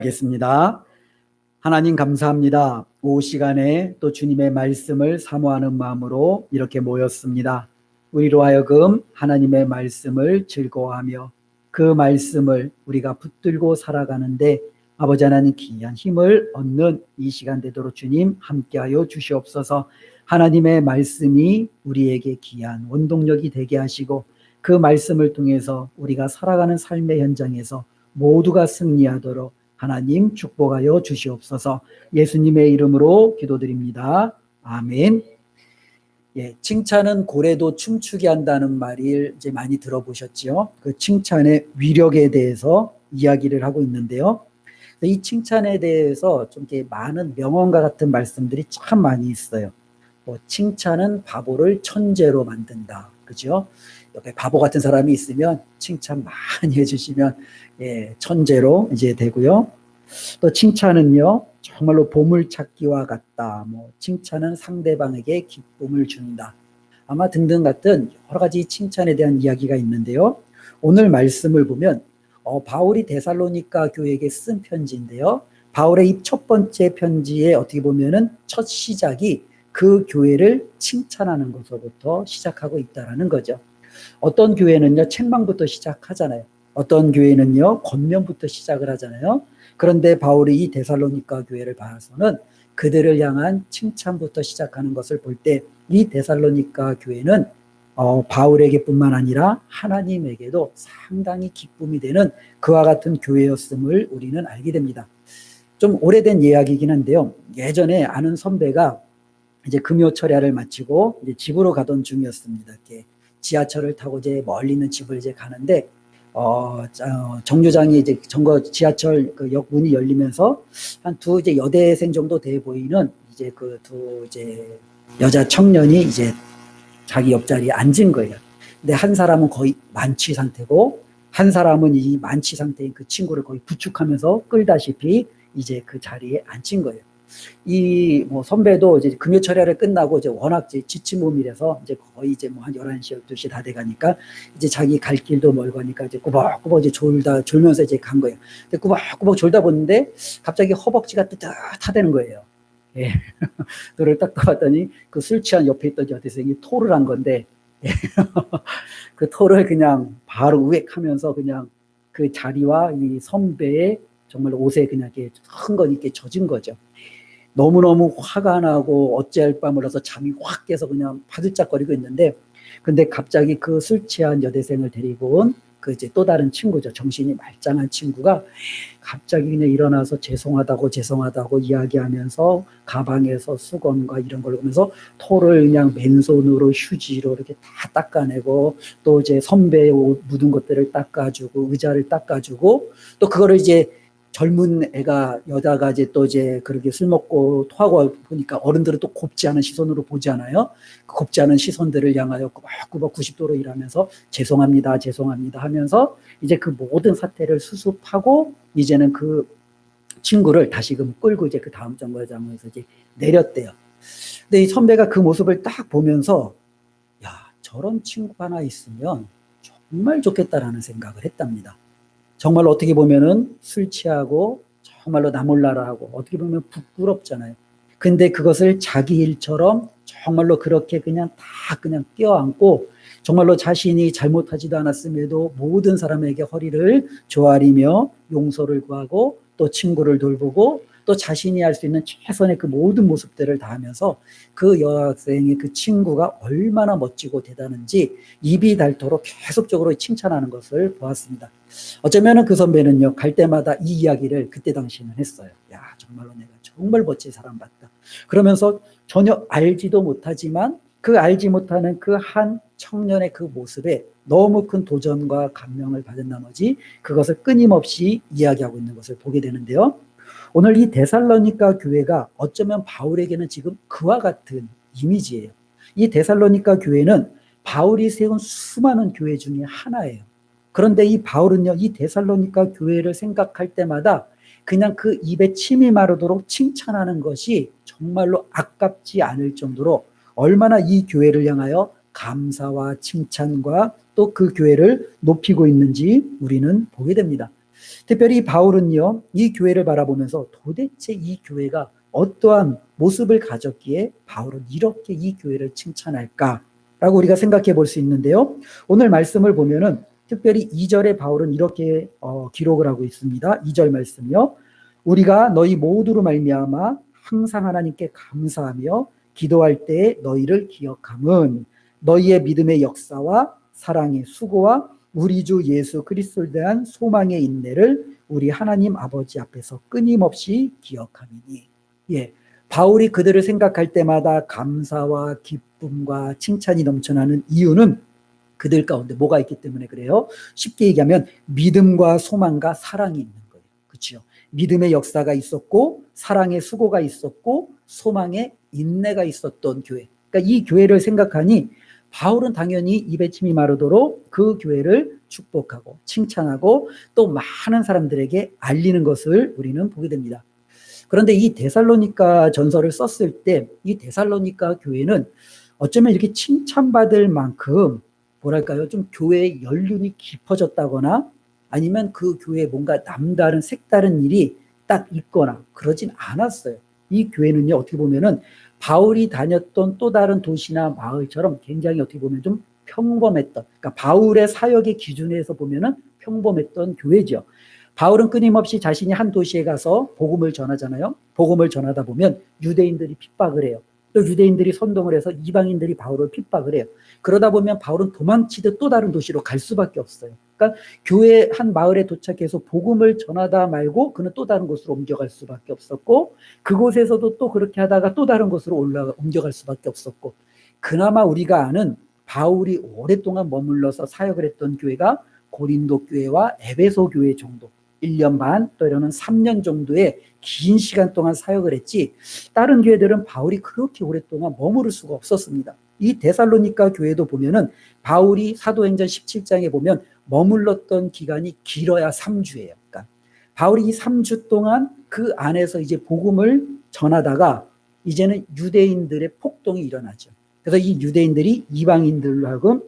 하겠습니다. 하나님 감사합니다. 오후 시간에 또 주님의 말씀을 사모하는 마음으로 이렇게 모였습니다. 우리로 하여금 하나님의 말씀을 즐거워하며 그 말씀을 우리가 붙들고 살아가는데 아버지 하나님 귀한 힘을 얻는 이 시간 되도록 주님 함께하여 주시옵소서. 하나님의 말씀이 우리에게 귀한 원동력이 되게 하시고 그 말씀을 통해서 우리가 살아가는 삶의 현장에서 모두가 승리하도록 하나님 축복하여 주시옵소서. 예수님의 이름으로 기도드립니다. 아멘. 예, 칭찬은 고래도 춤추게 한다는 말을 이제 많이 들어보셨죠? 그 칭찬의 위력에 대해서 이야기를 하고 있는데요. 이 칭찬에 대해서 좀 이렇게 많은 명언과 같은 말씀들이 참 많이 있어요. 뭐 칭찬은 바보를 천재로 만든다. 그죠? 옆에 바보 같은 사람이 있으면 칭찬 많이 해주시면 예, 천재로 이제 되고요. 또 칭찬은요, 정말로 보물찾기와 같다. 뭐 칭찬은 상대방에게 기쁨을 준다. 아마 등등 같은 여러 가지 칭찬에 대한 이야기가 있는데요. 오늘 말씀을 보면 바울이 데살로니가 교회에게 쓴 편지인데요. 바울의 이 첫 번째 편지에 어떻게 보면은 첫 시작이 그 교회를 칭찬하는 것으로부터 시작하고 있다라는 거죠. 어떤 교회는요, 책망부터 시작하잖아요. 어떤 교회는요, 권면부터 시작을 하잖아요. 그런데 바울이 이 데살로니가 교회를 봐서는 그들을 향한 칭찬부터 시작하는 것을 볼 때 이 데살로니가 교회는 바울에게뿐만 아니라 하나님에게도 상당히 기쁨이 되는 그와 같은 교회였음을 우리는 알게 됩니다. 좀 오래된 이야기이긴 한데요. 예전에 아는 선배가 이제 금요 철야를 마치고 이제 집으로 가던 중이었습니다. 이렇게 지하철을 타고 이제 멀리 있는 집을 이제 가는데 정류장이 이제 지하철 그 역 문이 열리면서 한 두 이제 여대생 정도 돼 보이는 이제 그 두 이제 여자 청년이 이제 자기 옆자리에 앉은 거예요. 근데 한 사람은 거의 만취 상태고 한 사람은 이 만취 상태인 그 친구를 거의 부축하면서 끌다시피 이제 그 자리에 앉힌 거예요. 이 뭐 선배도 이제 금요철야를 끝나고 이제 워낙 이제 지친 몸이라서 이제 거의 이제 뭐 한 11시, 12시 다 돼 가니까 이제 자기 갈 길도 멀고 하니까 이제 꾸벅꾸벅 이제 졸면서 이제 간 거예요. 근데 꾸벅꾸벅 졸다 보는데 갑자기 허벅지가 뜨뜻하다는 거예요. 예. 눈을 딱 떠봤더니 그 술 취한 옆에 있던 여대생이 토를 한 건데 그 토를 그냥 바로 우액하면서 그냥 그 자리와 이 선배의 정말 옷에 그냥 이렇게 흥건히 이렇게 젖은 거죠. 너무너무 화가 나고 어찌할 바 몰라서 잠이 확 깨서 그냥 파들짝거리고 있는데 근데 갑자기 그 술 취한 여대생을 데리고 온 그 이제 또 다른 친구죠. 정신이 말짱한 친구가 갑자기 그냥 일어나서 죄송하다고 이야기하면서 가방에서 수건과 이런 걸 보면서 토를 그냥 맨손으로 휴지로 이렇게 다 닦아내고 또 이제 선배의 옷 묻은 것들을 닦아주고 의자를 닦아주고 또 그거를 이제 젊은 여자가 이제 또 이제 그렇게 술 먹고 토하고 보니까 어른들은 또 곱지 않은 시선으로 보지 않아요? 그 곱지 않은 시선들을 향하여 꾸벅꾸벅 90도로 일하면서 죄송합니다 하면서 이제 그 모든 사태를 수습하고 이제는 그 친구를 다시금 끌고 이제 그 다음 정거장에서 이제 내렸대요. 근데 이 선배가 그 모습을 딱 보면서 야, 저런 친구가 하나 있으면 정말 좋겠다라는 생각을 했답니다. 정말로 어떻게 보면은 술 취하고 정말로 나몰라라 하고 어떻게 보면 부끄럽잖아요. 근데 그것을 자기 일처럼 정말로 그렇게 그냥 다 그냥 껴안고 정말로 자신이 잘못하지도 않았음에도 모든 사람에게 허리를 조아리며 용서를 구하고 또 친구를 돌보고 또 자신이 할 수 있는 최선의 그 모든 모습들을 다하면서 그 여학생의 그 친구가 얼마나 멋지고 대단한지 입이 닳도록 계속적으로 칭찬하는 것을 보았습니다. 어쩌면은 그 선배는요, 갈 때마다 이 이야기를 그때 당시에는 했어요. 야, 정말로 내가 정말 멋진 사람 봤다. 그러면서 전혀 알지도 못하지만 그 알지 못하는 그 한 청년의 그 모습에 너무 큰 도전과 감명을 받은 나머지 그것을 끊임없이 이야기하고 있는 것을 보게 되는데요. 오늘 이 데살로니가 교회가 어쩌면 바울에게는 지금 그와 같은 이미지예요. 이 데살로니가 교회는 바울이 세운 수많은 교회 중에 하나예요. 그런데 이 바울은요, 이 데살로니가 교회를 생각할 때마다 그냥 그 입에 침이 마르도록 칭찬하는 것이 정말로 아깝지 않을 정도로 얼마나 이 교회를 향하여 감사와 칭찬과 또 그 교회를 높이고 있는지 우리는 보게 됩니다. 특별히 바울은요, 이 교회를 바라보면서 도대체 이 교회가 어떠한 모습을 가졌기에 바울은 이렇게 이 교회를 칭찬할까라고 우리가 생각해 볼 수 있는데요. 오늘 말씀을 보면은 특별히 2절에 바울은 이렇게 기록을 하고 있습니다. 2절 말씀이요. 우리가 너희 모두로 말미암아 항상 하나님께 감사하며 기도할 때에 너희를 기억함은 너희의 믿음의 역사와 사랑의 수고와 우리 주 예수 그리스도에 대한 소망의 인내를 우리 하나님 아버지 앞에서 끊임없이 기억함이니. 예, 바울이 그들을 생각할 때마다 감사와 기쁨과 칭찬이 넘쳐나는 이유는 그들 가운데 뭐가 있기 때문에 그래요? 쉽게 얘기하면 믿음과 소망과 사랑이 있는 거예요. 그렇죠? 믿음의 역사가 있었고 사랑의 수고가 있었고 소망의 인내가 있었던 교회. 그러니까 이 교회를 생각하니 바울은 당연히 입에 침이 마르도록 그 교회를 축복하고 칭찬하고 또 많은 사람들에게 알리는 것을 우리는 보게 됩니다. 그런데 이 데살로니가 전서를 썼을 때 이 데살로니가 교회는 어쩌면 이렇게 칭찬받을 만큼 뭐랄까요? 좀 교회의 연륜이 깊어졌다거나 아니면 그 교회에 뭔가 남다른 색다른 일이 딱 있거나 그러진 않았어요. 이 교회는요, 어떻게 보면은 바울이 다녔던 또 다른 도시나 마을처럼 굉장히 어떻게 보면 좀 평범했던, 그러니까 바울의 사역의 기준에서 보면은 평범했던 교회죠. 바울은 끊임없이 자신이 한 도시에 가서 복음을 전하잖아요. 복음을 전하다 보면 유대인들이 핍박을 해요. 또 유대인들이 선동을 해서 이방인들이 바울을 핍박을 해요. 그러다 보면 바울은 도망치듯 또 다른 도시로 갈 수밖에 없어요. 그러니까 교회 한 마을에 도착해서 복음을 전하다 말고 그는 또 다른 곳으로 옮겨갈 수밖에 없었고 그곳에서도 또 그렇게 하다가 또 다른 곳으로 옮겨갈 수밖에 없었고 그나마 우리가 아는 바울이 오랫동안 머물러서 사역을 했던 교회가 고린도 교회와 에베소 교회 정도 1년 반 또는 3년 정도의 긴 시간 동안 사역을 했지 다른 교회들은 바울이 그렇게 오랫동안 머무를 수가 없었습니다. 이 데살로니가 교회도 보면은 바울이 사도행전 17장에 보면 머물렀던 기간이 길어야 3주예요. 그러니까 바울이 이 3주 동안 그 안에서 이제 복음을 전하다가 이제는 유대인들의 폭동이 일어나죠. 그래서 이 유대인들이 이방인들로 하여금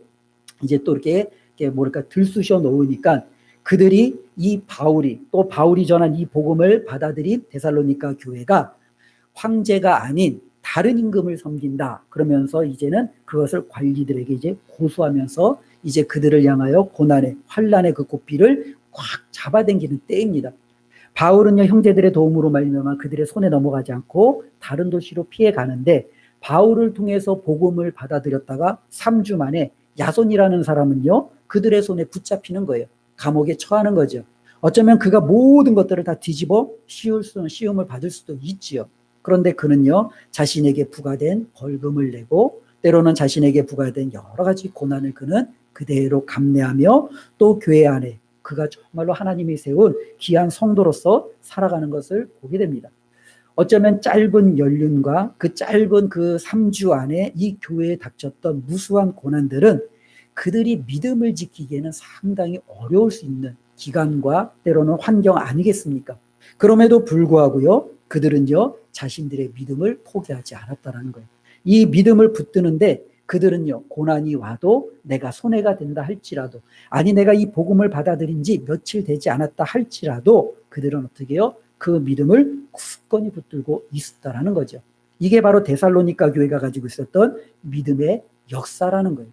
이제 또 이렇게 뭐랄까 들쑤셔 놓으니까 그들이 이 바울이 또 바울이 전한 이 복음을 받아들인 데살로니가 교회가 황제가 아닌 다른 임금을 섬긴다. 그러면서 이제는 그것을 관리들에게 이제 고소하면서 이제 그들을 향하여 고난의 환란의 그 고삐를 꽉 잡아당기는 때입니다. 바울은요 형제들의 도움으로 말미암아 그들의 손에 넘어가지 않고 다른 도시로 피해 가는데 바울을 통해서 복음을 받아들였다가 3주 만에 야손이라는 사람은요 그들의 손에 붙잡히는 거예요. 감옥에 처하는 거죠. 어쩌면 그가 모든 것들을 다 뒤집어 씌움을 받을 수도 있지요. 그런데 그는요 자신에게 부과된 벌금을 내고 때로는 자신에게 부과된 여러 가지 고난을 그는 그대로 감내하며 또 교회 안에 그가 정말로 하나님이 세운 귀한 성도로서 살아가는 것을 보게 됩니다. 어쩌면 짧은 연륜과 그 짧은 그 3주 안에 이 교회에 닥쳤던 무수한 고난들은 그들이 믿음을 지키기에는 상당히 어려울 수 있는 기간과 때로는 환경 아니겠습니까? 그럼에도 불구하고요 그들은요 자신들의 믿음을 포기하지 않았다는 거예요. 이 믿음을 붙드는데 그들은요 고난이 와도 내가 손해가 된다 할지라도 아니 내가 이 복음을 받아들인 지 며칠 되지 않았다 할지라도 그들은 어떻게 해요? 그 믿음을 굳건히 붙들고 있었다라는 거죠. 이게 바로 데살로니가 교회가 가지고 있었던 믿음의 역사라는 거예요.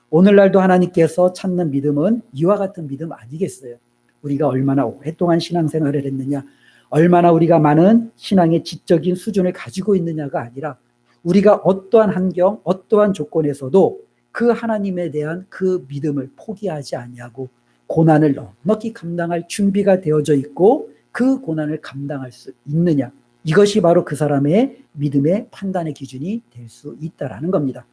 오늘날도 하나님께서 찾는 믿음은 이와 같은 믿음 아니겠어요? 우리가 얼마나 오랫동안 신앙생활을 했느냐, 얼마나 우리가 많은 신앙의 지적인 수준을 가지고 있느냐가 아니라 우리가 어떠한 환경, 어떠한 조건에서도 그 하나님에 대한 그 믿음을 포기하지 아니하고 고난을 넉넉히 감당할 준비가 되어져 있고 그 고난을 감당할 수 있느냐, 이것이 바로 그 사람의 믿음의 판단의 기준이 될 수 있다라는 겁니다.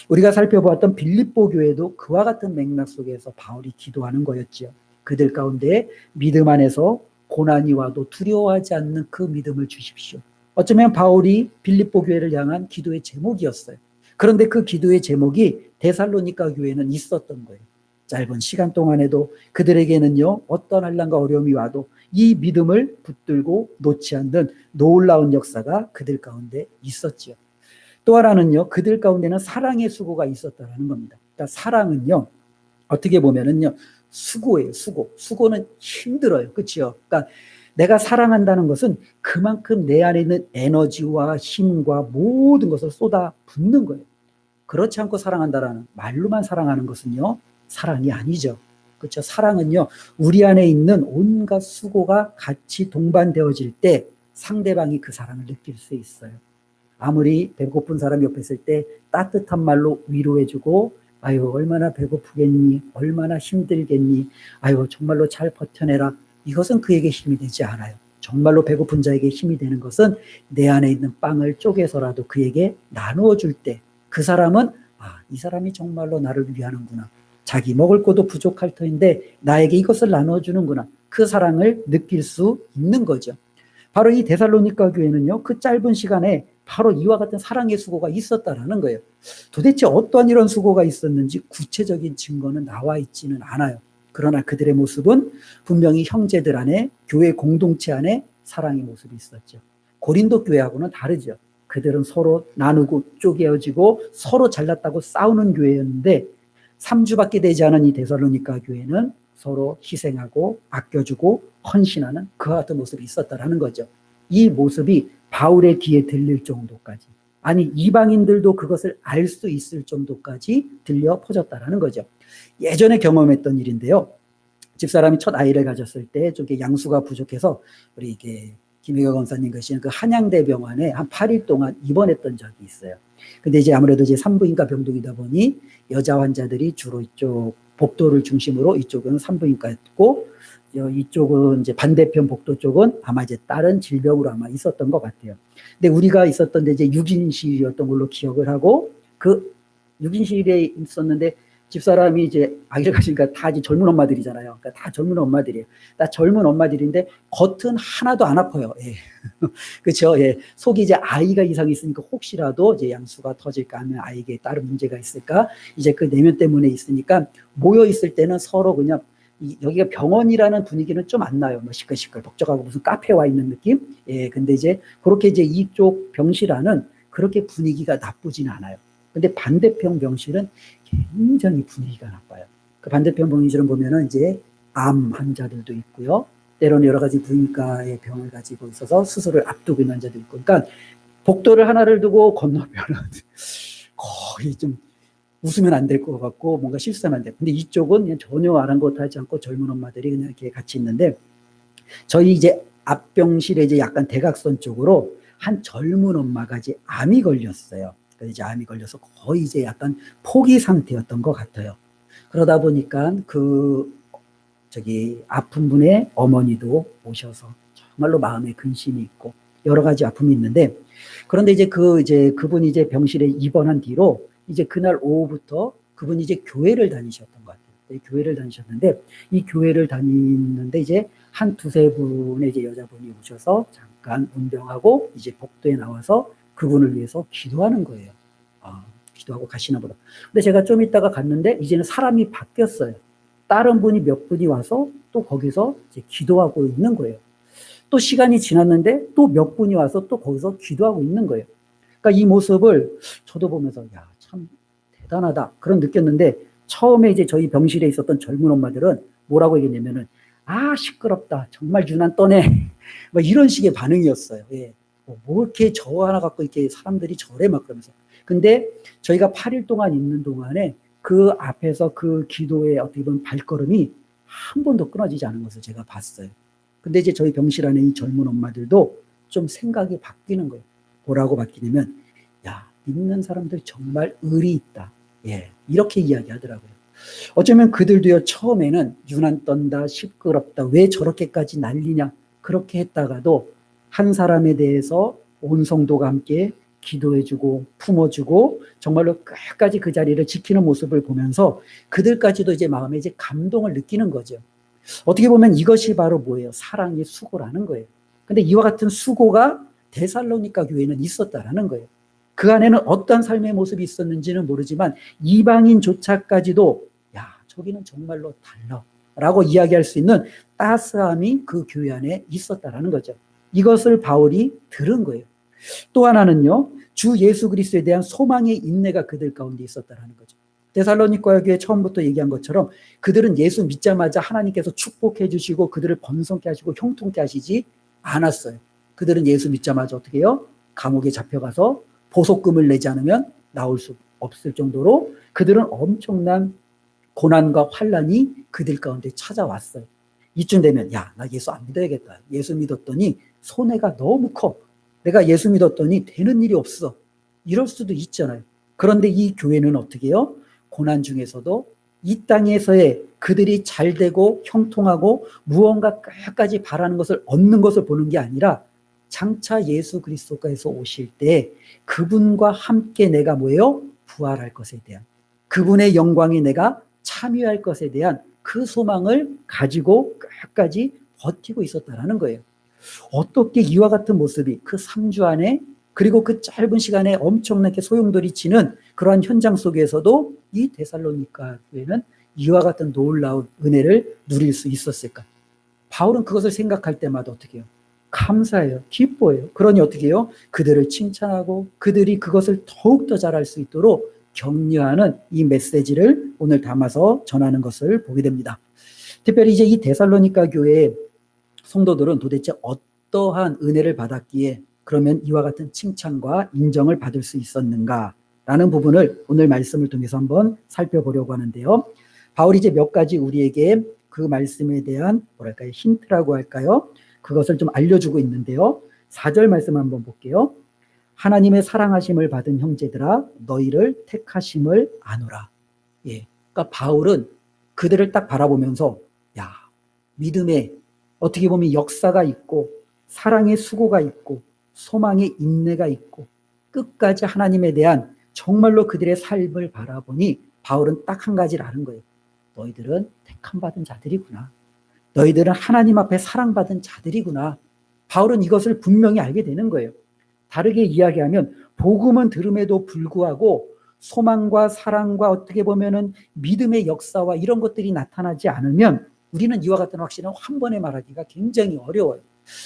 우리가 살펴보았던 빌립보 교회도 그와 같은 맥락 속에서 바울이 기도하는 거였지요. 그들 가운데 믿음 안에서 고난이 와도 두려워하지 않는 그 믿음을 주십시오. 어쩌면 바울이 빌립보 교회를 향한 기도의 제목이었어요. 그런데 그 기도의 제목이 데살로니가 교회는 있었던 거예요. 짧은 시간 동안에도 그들에게는요 어떤 환난과 어려움이 와도 이 믿음을 붙들고 놓지 않는 놀라운 역사가 그들 가운데 있었지요. 또 하나는요 그들 가운데는 사랑의 수고가 있었다라는 겁니다. 그러니까 사랑은요 어떻게 보면은요 수고예요, 수고. 수고는 힘들어요. 그렇죠? 그러니까 내가 사랑한다는 것은 그만큼 내 안에 있는 에너지와 힘과 모든 것을 쏟아 붓는 거예요. 그렇지 않고 사랑한다라는 말로만 사랑하는 것은요, 사랑이 아니죠. 그렇죠? 사랑은요, 우리 안에 있는 온갖 수고가 같이 동반되어질 때 상대방이 그 사랑을 느낄 수 있어요. 아무리 배고픈 사람이 옆에 있을 때 따뜻한 말로 위로해주고, 아유, 얼마나 배고프겠니? 얼마나 힘들겠니? 아유, 정말로 잘 버텨내라. 이것은 그에게 힘이 되지 않아요. 정말로 배고픈 자에게 힘이 되는 것은 내 안에 있는 빵을 쪼개서라도 그에게 나누어 줄 때, 그 사람은, 아, 이 사람이 정말로 나를 위하는구나. 자기 먹을 것도 부족할 터인데 나에게 이것을 나눠주는구나. 그 사랑을 느낄 수 있는 거죠. 바로 이 데살로니가 교회는요, 그 짧은 시간에 바로 이와 같은 사랑의 수고가 있었다라는 거예요. 도대체 어떠한 이런 수고가 있었는지 구체적인 증거는 나와 있지는 않아요. 그러나 그들의 모습은 분명히 형제들 안에, 교회 공동체 안에 사랑의 모습이 있었죠. 고린도 교회하고는 다르죠. 그들은 서로 나누고 쪼개어지고 서로 잘났다고 싸우는 교회였는데 3주밖에 되지 않은 이 데살로니가 교회는 서로 희생하고 아껴주고 헌신하는 그와 같은 모습이 있었다라는 거죠. 이 모습이 바울의 귀에 들릴 정도까지, 아니 이방인들도 그것을 알 수 있을 정도까지 들려 퍼졌다라는 거죠. 예전에 경험했던 일인데요. 집사람이 첫 아이를 가졌을 때 좀 양수가 부족해서 우리 이게 김혜경 검사님 계시는 그 한양대병원에 한 8일 동안 입원했던 적이 있어요. 근데 이제 아무래도 이제 산부인과 병동이다 보니 여자 환자들이 주로 이쪽 복도를 중심으로 이쪽은 산부인과였고, 이쪽은 이제 반대편 복도 쪽은 아마 이제 다른 질병으로 아마 있었던 것 같아요. 근데 우리가 있었던 데 이제 6인실이었던 걸로 기억을 하고, 그 6인실에 있었는데 집사람이 이제 아기를 가지니까 다 이제 젊은 엄마들이잖아요. 그러니까 다 젊은 엄마들이에요. 다 젊은 엄마들인데 겉은 하나도 안 아파요. 예. 그렇죠. 예. 속이 이제 아이가 이상이 있으니까 혹시라도 이제 양수가 터질까 하면 아이에게 다른 문제가 있을까, 이제 그 내면 때문에 있으니까 모여 있을 때는 서로 그냥 여기가 병원이라는 분위기는 좀 안 나요. 뭐 시끌시끌 복잡하고 무슨 카페 와 있는 느낌. 예. 근데 이제 그렇게 이제 이쪽 병실 안은 그렇게 분위기가 나쁘지는 않아요. 근데 반대편 병실은 굉장히 분위기가 나빠요. 그 반대편 병실은 보면은 이제 암 환자들도 있고요. 때로는 여러 가지 부인과의 병을 가지고 있어서 수술을 앞두고 있는 환자도 있고. 그러니까 복도를 하나를 두고 건너편은 거의 좀 웃으면 안 될 것 같고 뭔가 실수하면 안 돼. 근데 이쪽은 그냥 전혀 아랑곳하지 않고 젊은 엄마들이 그냥 이렇게 같이 있는데, 저희 이제 앞병실에 이제 약간 대각선 쪽으로 한 젊은 엄마가 이제 암이 걸렸어요. 이제 암이 걸려서 거의 이제 약간 포기 상태였던 것 같아요. 그러다 보니까 아픈 분의 어머니도 오셔서 정말로 마음에 근심이 있고 여러 가지 아픔이 있는데, 그런데 이제 그분이 이제 병실에 입원한 뒤로 이제 그날 오후부터 그분이 이제 교회를 다니셨던 것 같아요. 교회를 다니셨는데, 이 교회를 다니는데 이제 한 두세 분의 이제 여자분이 오셔서 잠깐 운병하고 이제 복도에 나와서 그분을 위해서 기도하는 거예요. 아, 기도하고 가시나 보다. 근데 제가 좀 있다가 갔는데 이제는 사람이 바뀌었어요. 다른 분이 몇 분이 와서 또 거기서 이제 기도하고 있는 거예요. 또 시간이 지났는데 또 몇 분이 와서 또 거기서 기도하고 있는 거예요. 그러니까 이 모습을 저도 보면서 야, 참 대단하다 그런 느꼈는데, 처음에 이제 저희 병실에 있었던 젊은 엄마들은 뭐라고 얘기했냐면은, 아, 시끄럽다, 정말 유난 떠네, 뭐 이런 식의 반응이었어요. 예. 뭐 이렇게 저 하나 갖고 이렇게 사람들이 저래 막 그러면서. 근데 저희가 8일 동안 있는 동안에 그 앞에서 그 기도의 어떻게 보면 발걸음이 한 번도 끊어지지 않은 것을 제가 봤어요. 근데 이제 저희 병실 안에 이 젊은 엄마들도 좀 생각이 바뀌는 거예요. 뭐라고 바뀌냐면, 야, 믿는 사람들 정말 의리 있다. 예, 이렇게 이야기하더라고요. 어쩌면 그들도요, 처음에는 유난 떤다, 시끄럽다, 왜 저렇게까지 난리냐, 그렇게 했다가도 한 사람에 대해서 온 성도가 함께 기도해주고 품어주고 정말로 끝까지 그 자리를 지키는 모습을 보면서 그들까지도 이제 마음에 이제 감동을 느끼는 거죠. 어떻게 보면 이것이 바로 뭐예요? 사랑의 수고라는 거예요. 근데 이와 같은 수고가 데살로니가 교회는 있었다라는 거예요. 그 안에는 어떤 삶의 모습이 있었는지는 모르지만 이방인조차까지도 야, 저기는 정말로 달라 라고 이야기할 수 있는 따스함이 그 교회 안에 있었다라는 거죠. 이것을 바울이 들은 거예요. 또 하나는요, 주 예수 그리스도에 대한 소망의 인내가 그들 가운데 있었다라는 거죠. 데살로니가 교회 처음부터 얘기한 것처럼 그들은 예수 믿자마자 하나님께서 축복해 주시고 그들을 번성케 하시고 형통케 하시지 않았어요. 그들은 예수 믿자마자 어떻게 해요? 감옥에 잡혀가서 보석금을 내지 않으면 나올 수 없을 정도로 그들은 엄청난 고난과 환란이 그들 가운데 찾아왔어요. 이쯤 되면 야, 나 예수 안 믿어야겠다. 예수 믿었더니 손해가 너무 커. 내가 예수 믿었더니 되는 일이 없어. 이럴 수도 있잖아요. 그런데 이 교회는 어떻게 해요? 고난 중에서도 이 땅에서의 그들이 잘 되고 형통하고 무언가 끝까지 바라는 것을 얻는 것을 보는 게 아니라 장차 예수 그리스도께서 오실 때 그분과 함께 내가 뭐예요? 부활할 것에 대한 그분의 영광에 내가 참여할 것에 대한 그 소망을 가지고 끝까지 버티고 있었다라는 거예요. 어떻게 이와 같은 모습이 그 3주 안에 그리고 그 짧은 시간에 엄청나게 소용돌이 치는 그러한 현장 속에서도 이 데살로니가 교회는 이와 같은 놀라운 은혜를 누릴 수 있었을까? 바울은 그것을 생각할 때마다 어떻게 해요? 감사해요. 기뻐해요. 그러니 어떻게 해요? 그들을 칭찬하고 그들이 그것을 더욱더 잘할 수 있도록 격려하는 이 메시지를 오늘 담아서 전하는 것을 보게 됩니다. 특별히 이제 이 데살로니가 교회의 성도들은 도대체 어떠한 은혜를 받았기에 그러면 이와 같은 칭찬과 인정을 받을 수 있었는가라는 부분을 오늘 말씀을 통해서 한번 살펴보려고 하는데요. 바울이 이제 몇 가지 우리에게 그 말씀에 대한 뭐랄까요? 힌트라고 할까요? 그것을 좀 알려주고 있는데요. 4절 말씀 한번 볼게요. 하나님의 사랑하심을 받은 형제들아 너희를 택하심을 아노라. 예. 그러니까 바울은 그들을 딱 바라보면서 야, 믿음에 어떻게 보면 역사가 있고 사랑의 수고가 있고 소망의 인내가 있고 끝까지 하나님에 대한 정말로 그들의 삶을 바라보니 바울은 딱 한 가지를 아는 거예요. 너희들은 택함받은 자들이구나. 너희들은 하나님 앞에 사랑받은 자들이구나. 바울은 이것을 분명히 알게 되는 거예요. 다르게 이야기하면 복음은 들음에도 불구하고 소망과 사랑과 어떻게 보면은 믿음의 역사와 이런 것들이 나타나지 않으면 우리는 이와 같은 확신은 한 번에 말하기가 굉장히 어려워요.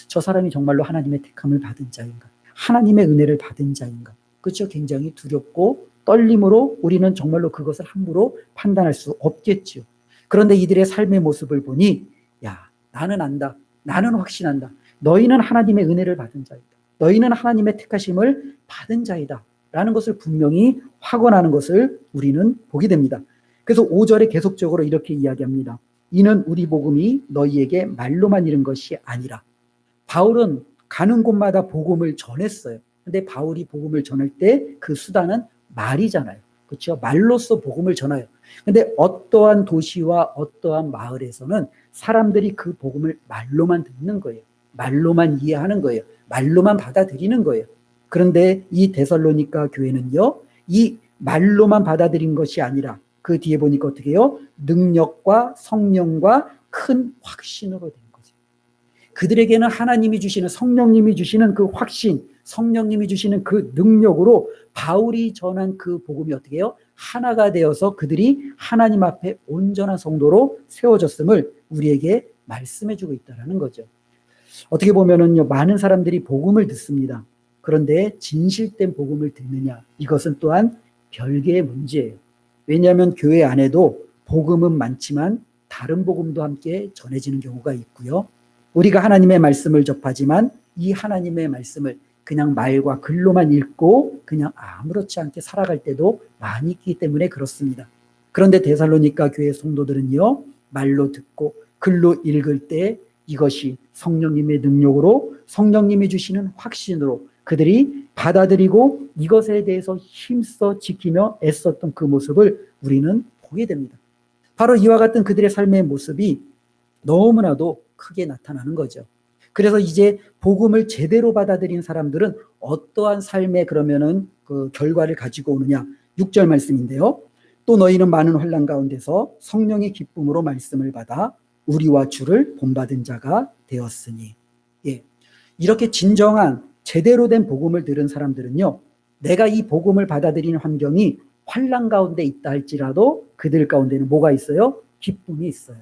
저 사람이 정말로 하나님의 택함을 받은 자인가? 하나님의 은혜를 받은 자인가? 그렇죠? 굉장히 두렵고 떨림으로 우리는 정말로 그것을 함부로 판단할 수 없겠죠. 그런데 이들의 삶의 모습을 보니 야, 나는 안다. 나는 확신한다. 너희는 하나님의 은혜를 받은 자이다. 너희는 하나님의 택하심을 받은 자이다. 라는 것을 분명히 확언하는 것을 우리는 보게 됩니다. 그래서 5절에 계속적으로 이렇게 이야기합니다. 이는 우리 복음이 너희에게 말로만 이른 것이 아니라. 바울은 가는 곳마다 복음을 전했어요. 근데 바울이 복음을 전할 때 그 수단은 말이잖아요. 그렇죠? 말로써 복음을 전해요. 근데 어떠한 도시와 어떠한 마을에서는 사람들이 그 복음을 말로만 듣는 거예요. 말로만 이해하는 거예요. 말로만 받아들이는 거예요. 그런데 이 데살로니가 교회는요, 이 말로만 받아들인 것이 아니라 그 뒤에 보니까 어떻게 해요? 능력과 성령과 큰 확신으로 된 거죠. 그들에게는 하나님이 주시는 성령님이 주시는 그 확신, 성령님이 주시는 그 능력으로 바울이 전한 그 복음이 어떻게 해요? 하나가 되어서 그들이 하나님 앞에 온전한 성도로 세워졌음을 우리에게 말씀해주고 있다는 거죠. 어떻게 보면은요, 많은 사람들이 복음을 듣습니다. 그런데 진실된 복음을 듣느냐, 이것은 또한 별개의 문제예요. 왜냐하면 교회 안에도 복음은 많지만 다른 복음도 함께 전해지는 경우가 있고요. 우리가 하나님의 말씀을 접하지만 이 하나님의 말씀을 그냥 말과 글로만 읽고 그냥 아무렇지 않게 살아갈 때도 많이 있기 때문에 그렇습니다. 그런데 데살로니가 교회 성도들은요, 말로 듣고 글로 읽을 때 이것이 성령님의 능력으로 성령님이 주시는 확신으로 그들이 받아들이고 이것에 대해서 힘써 지키며 애썼던 그 모습을 우리는 보게 됩니다. 바로 이와 같은 그들의 삶의 모습이 너무나도 크게 나타나는 거죠. 그래서 이제 복음을 제대로 받아들인 사람들은 어떠한 삶의 그러면은 그 결과를 가지고 오느냐. 6절 말씀인데요. 또 너희는 많은 환난 가운데서 성령의 기쁨으로 말씀을 받아 우리와 주를 본받은 자가 되었으니. 예. 이렇게 진정한 제대로 된 복음을 들은 사람들은요, 내가 이 복음을 받아들이는 환경이 환난 가운데 있다 할지라도 그들 가운데는 뭐가 있어요? 기쁨이 있어요.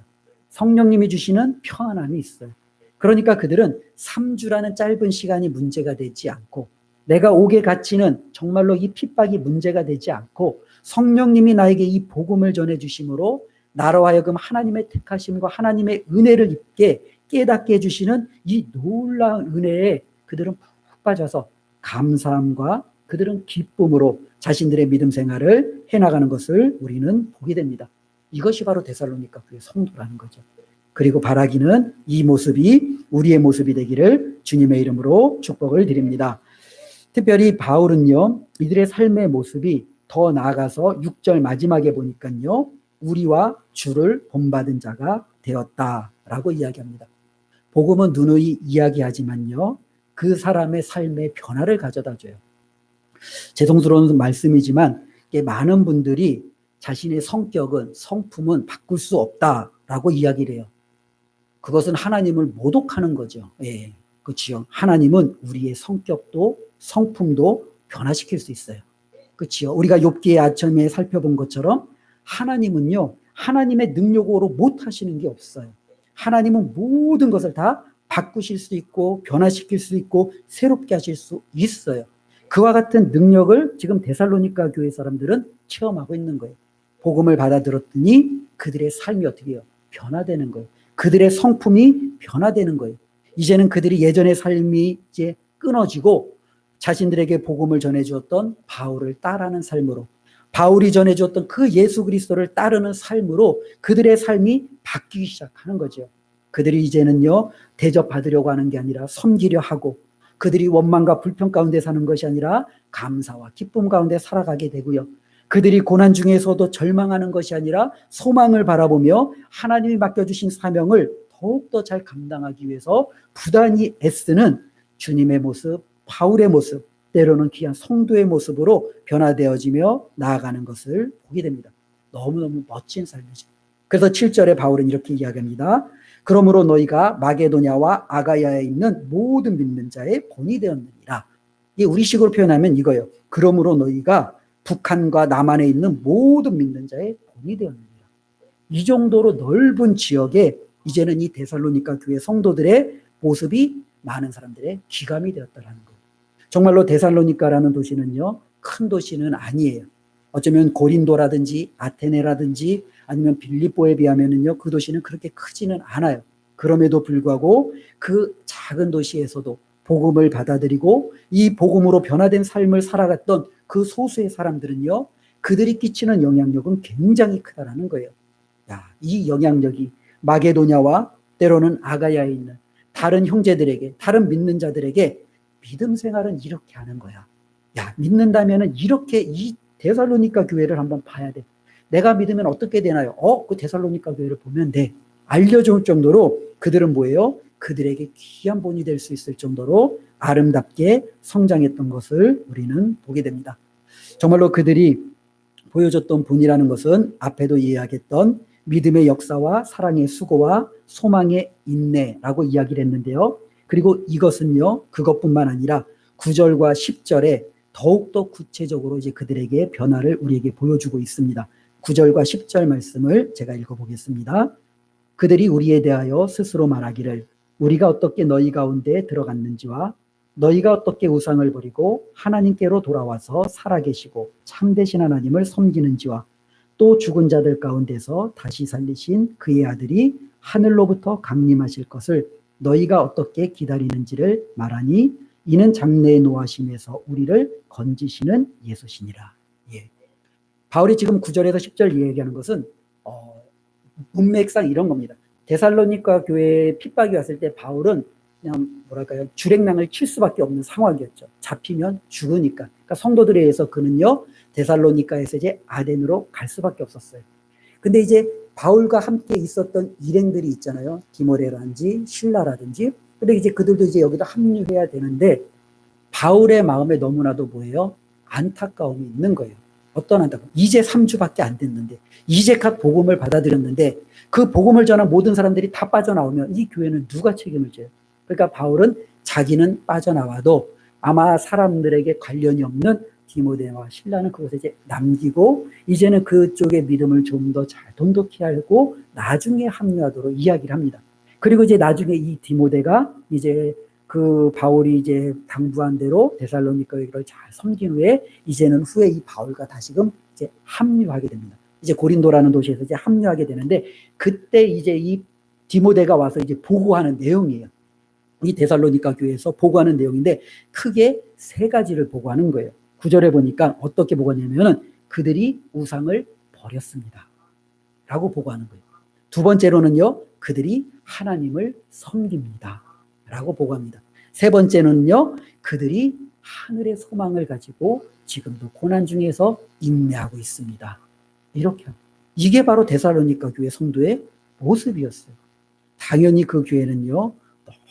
성령님이 주시는 평안함이 있어요. 그러니까 그들은 3주라는 짧은 시간이 문제가 되지 않고 내가 옥에 갇히는 정말로 이 핍박이 문제가 되지 않고 성령님이 나에게 이 복음을 전해 주심으로 나로 하여금 하나님의 택하심과 하나님의 은혜를 입게 깨닫게 해주시는 이 놀라운 은혜에 그들은 푹 빠져서 감사함과 그들은 기쁨으로 자신들의 믿음 생활을 해나가는 것을 우리는 보게 됩니다. 이것이 바로 데살로니가 교회 성도라는 거죠. 그리고 바라기는 이 모습이 우리의 모습이 되기를 주님의 이름으로 축복을 드립니다. 특별히 바울은요, 이들의 삶의 모습이 더 나아가서 6절 마지막에 보니까요, 우리와 주를 본받은 자가 되었다라고 이야기합니다. 복음은 누누이 이야기하지만요, 그 사람의 삶의 변화를 가져다 줘요. 죄송스러운 말씀이지만 많은 분들이 자신의 성격은, 성품은 바꿀 수 없다라고 이야기를 해요. 그것은 하나님을 모독하는 거죠. 예, 그렇지요. 하나님은 우리의 성격도 성품도 변화시킬 수 있어요. 그렇지요. 우리가 욥기의 아침에 살펴본 것처럼 하나님은요, 하나님의 능력으로 못 하시는 게 없어요. 하나님은 모든 것을 다 바꾸실 수 있고 변화시킬 수 있고 새롭게 하실 수 있어요. 그와 같은 능력을 지금 데살로니가 교회 사람들은 체험하고 있는 거예요. 복음을 받아들였더니 그들의 삶이 어떻게 해요? 변화되는 거예요. 그들의 성품이 변화되는 거예요. 이제는 그들이 예전의 삶이 이제 끊어지고 자신들에게 복음을 전해주었던 바울을 따르는 삶으로, 바울이 전해주었던 그 예수 그리스도를 따르는 삶으로 그들의 삶이 바뀌기 시작하는 거죠. 그들이 이제는요, 대접받으려고 하는 게 아니라 섬기려 하고, 그들이 원망과 불평 가운데 사는 것이 아니라 감사와 기쁨 가운데 살아가게 되고요. 그들이 고난 중에서도 절망하는 것이 아니라 소망을 바라보며 하나님이 맡겨주신 사명을 더욱더 잘 감당하기 위해서 부단히 애쓰는 주님의 모습, 바울의 모습, 때로는 귀한 성도의 모습으로 변화되어지며 나아가는 것을 보게 됩니다. 너무너무 멋진 삶이죠. 그래서 7절에 바울은 이렇게 이야기합니다. 그러므로 너희가 마게도냐와 아가야에 있는 모든 믿는 자의 본이 되었느니라. 이게 우리식으로 표현하면 이거예요. 그러므로 너희가 북한과 남한에 있는 모든 믿는 자의 본이 되었느니라. 이 정도로 넓은 지역에 이제는 이 데살로니가 교회 성도들의 모습이 많은 사람들의 기감이 되었다는 거예요. 정말로 데살로니가라는 도시는요, 큰 도시는 아니에요. 어쩌면 고린도라든지 아테네라든지 아니면 빌립보에 비하면은요, 그 도시는 그렇게 크지는 않아요. 그럼에도 불구하고 그 작은 도시에서도 복음을 받아들이고 이 복음으로 변화된 삶을 살아갔던 그 소수의 사람들은요, 그들이 끼치는 영향력은 굉장히 크다라는 거예요. 야, 이 영향력이 마게도냐와 때로는 아가야에 있는 다른 형제들에게, 다른 믿는 자들에게 믿음 생활은 이렇게 하는 거야. 야, 믿는다면은 이렇게 이 데살로니가 교회를 한번 봐야 돼. 내가 믿으면 어떻게 되나요? 그 데살로니가 교회를 보면 돼. 알려줄 정도로 그들은 뭐예요? 그들에게 귀한 본이 될 수 있을 정도로 아름답게 성장했던 것을 우리는 보게 됩니다. 정말로 그들이 보여줬던 본이라는 것은 앞에도 이야기했던 믿음의 역사와 사랑의 수고와 소망의 인내라고 이야기를 했는데요. 그리고 이것은요, 그것뿐만 아니라 9절과 10절에 더욱더 구체적으로 이제 그들에게 변화를 우리에게 보여주고 있습니다. 9절과 10절 말씀을 제가 읽어보겠습니다. 그들이 우리에 대하여 스스로 말하기를 우리가 어떻게 너희 가운데 들어갔는지와 너희가 어떻게 우상을 버리고 하나님께로 돌아와서 살아계시고 참되신 하나님을 섬기는지와 또 죽은 자들 가운데서 다시 살리신 그의 아들이 하늘로부터 강림하실 것을 너희가 어떻게 기다리는지를 말하니 이는 장래의 노하심에서 우리를 건지시는 예수시니라. 예. 바울이 지금 9절에서 10절 얘기하는 것은 문맥상 이런 겁니다. 데살로니가 교회에 핍박이 왔을 때 바울은 그냥 뭐랄까요, 주랭랑을 칠 수밖에 없는 상황이었죠. 잡히면 죽으니까. 그러니까 성도들에 의해서 그는요, 데살로니가에서 이제 아덴으로 갈 수밖에 없었어요. 근데 이제 바울과 함께 있었던 일행들이 있잖아요. 디모데라든지 신라라든지. 근데 이제 그들도 이제 여기다 합류해야 되는데 바울의 마음에 너무나도 뭐예요? 안타까움이 있는 거예요. 어떤 안타까움? 이제 3주밖에 안 됐는데, 이제 각 복음을 받아들였는데 그 복음을 전한 모든 사람들이 다 빠져나오면 이 교회는 누가 책임을 져요? 그러니까 바울은 자기는 빠져나와도 아마 사람들에게 관련이 없는 디모데와 신라는 그곳에 이제 남기고 이제는 그쪽의 믿음을 좀 더 잘 돈독히 알고 나중에 합류하도록 이야기를 합니다. 그리고 이제 나중에 이 디모데가 이제 그 바울이 이제 당부한 대로 데살로니가 교회를 잘 섬긴 후에 이제는 후에 이 바울과 다시금 이제 합류하게 됩니다. 이제 고린도라는 도시에서 이제 합류하게 되는데, 그때 이제 이 디모데가 와서 이제 보고하는 내용이에요. 이 데살로니가 교회에서 보고하는 내용인데 크게 세 가지를 보고하는 거예요. 9절에 보니까 어떻게 보고하냐면은 그들이 우상을 버렸습니다 라고 보고하는 거예요. 두 번째로는요, 그들이 하나님을 섬깁니다 라고 보고합니다. 세 번째는요, 그들이 하늘의 소망을 가지고 지금도 고난 중에서 인내하고 있습니다. 이렇게 합니다. 이게 바로 데살로니가 교회 성도의 모습이었어요. 당연히 그 교회는요,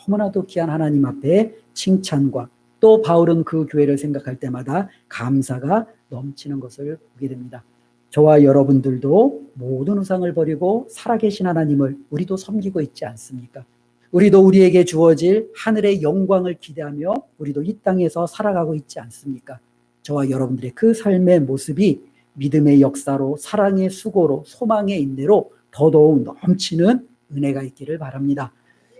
너무나도 귀한 하나님 앞에 칭찬과, 또 바울은 그 교회를 생각할 때마다 감사가 넘치는 것을 보게 됩니다. 저와 여러분들도 모든 우상을 버리고 살아계신 하나님을 우리도 섬기고 있지 않습니까? 우리도 우리에게 주어질 하늘의 영광을 기대하며 우리도 이 땅에서 살아가고 있지 않습니까? 저와 여러분들의 그 삶의 모습이 믿음의 역사로, 사랑의 수고로, 소망의 인내로 더더욱 넘치는 은혜가 있기를 바랍니다.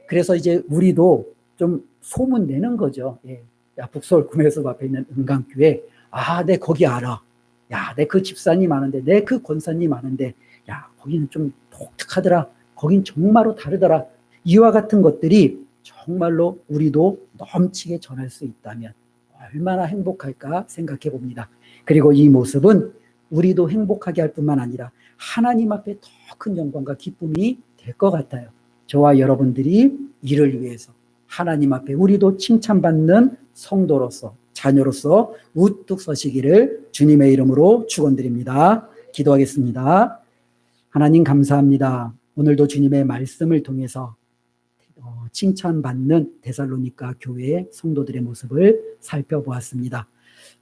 그래서 이제 우리도 좀 소문내는 거죠. 예. 야, 북서울 구매숲 앞에 있는 은강교회, 아, 내 거기 알아. 야, 내 그 집사님 아는데, 내 그 권사님 아는데, 야, 거기는 좀 독특하더라. 거긴 정말로 다르더라. 이와 같은 것들이 정말로 우리도 넘치게 전할 수 있다면 얼마나 행복할까 생각해 봅니다. 그리고 이 모습은 우리도 행복하게 할 뿐만 아니라 하나님 앞에 더 큰 영광과 기쁨이 될 것 같아요. 저와 여러분들이 이를 위해서 하나님 앞에 우리도 칭찬받는 성도로서, 자녀로서 우뚝 서시기를 주님의 이름으로 축원드립니다. 기도하겠습니다. 하나님 감사합니다. 오늘도 주님의 말씀을 통해서 칭찬받는 데살로니가 교회의 성도들의 모습을 살펴보았습니다.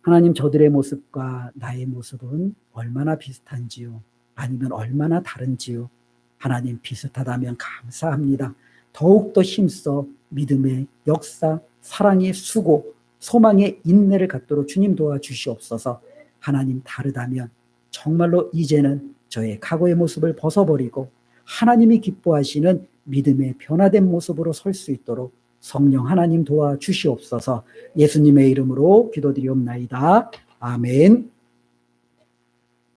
하나님, 저들의 모습과 나의 모습은 얼마나 비슷한지요? 아니면 얼마나 다른지요? 하나님, 비슷하다면 감사합니다. 더욱더 힘써 믿음의 역사, 사랑의 수고, 소망의 인내를 갖도록 주님 도와주시옵소서. 하나님, 다르다면 정말로 이제는 저의 과거의 모습을 벗어버리고 하나님이 기뻐하시는 믿음의 변화된 모습으로 설 수 있도록 성령 하나님 도와주시옵소서. 예수님의 이름으로 기도드리옵나이다. 아멘.